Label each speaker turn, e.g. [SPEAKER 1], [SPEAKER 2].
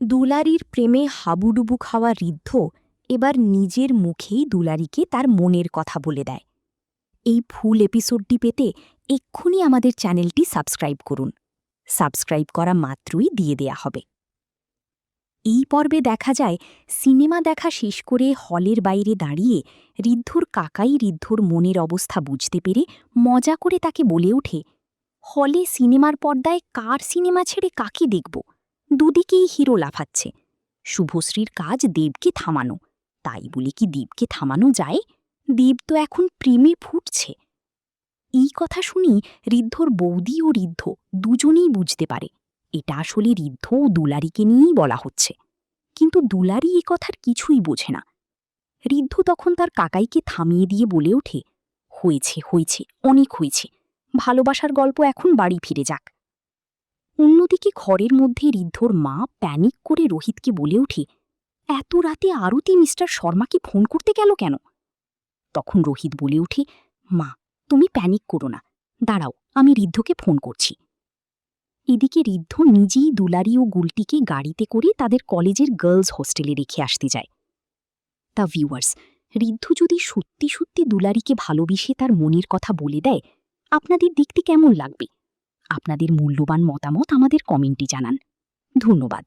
[SPEAKER 1] দুলারীর প্রেমে হাবুডুবু খাওয়া ঋদ্ধ এবার নিজের মুখেই দুলারীকে তার মনের কথা বলে দেয়। এই ফুল এপিসোডটি পেতে এক্ষুনি আমাদের চ্যানেলটি সাবস্ক্রাইব করুন। সাবস্ক্রাইব করা মাত্রই দিয়ে দেয়া হবে। এই পর্বে দেখা যায় সিনেমা দেখা শেষ করে হলের বাইরে দাঁড়িয়ে ঋদ্ধর কাকাই ঋদ্ধর মনের অবস্থা বুঝতে পেরে মজা করে তাকে বলে ওঠে, হলে সিনেমার পর্দায় কার সিনেমা ছেড়ে কাকে দেখব? দুদিকেই হিরো লাফাচ্ছে। শুভশ্রীর কাজ দেবকে থামানো, তাই বলে কি দেবকে থামানো যায়? দেব তো এখন প্রেমে ফুটছে। এই কথা শুনি ঋদ্ধর বৌদি ও ঋদ্ধ দুজনেই বুঝতে পারে এটা আসলে ঋদ্ধ ও দুলারীকে নিয়েই বলা হচ্ছে। কিন্তু দুলারী এ কথার কিছুই বোঝে না। ঋদ্ধ তখন তার কাকাইকে থামিয়ে দিয়ে বলে ওঠে, হয়েছে হয়েছে, অনেক হয়েছে, ভালোবাসার গল্প এখন বাড়ি ফিরে যাক। অন্যদিকে ঘরের মধ্যে ঋদ্ধর মা প্যানিক করে রোহিতকে বলে ওঠে, এত রাতে আরতি মিস্টার শর্মাকে ফোন করতে গেল কেন? তখন রোহিত বলে ওঠে, মা তুমি প্যানিক করো না, দাঁড়াও আমি ঋদ্ধকে ফোন করছি। এদিকে ঋদ্ধ নিজেই দুলারী ও গুলটিকে গাড়িতে করে তাদের কলেজের গার্লস হোস্টেলে রেখে আসতে যায়। তা ভিউয়ার্স, ঋদ্ধ যদি সত্যি সত্যি দুলারীকে ভালোবেসে তার মনের কথা বলে দেয়, আপনাদের দেখতে কেমন লাগবে? আপনাদের মূল্যবান মতামত আমাদের কমেন্টে জানান। ধন্যবাদ।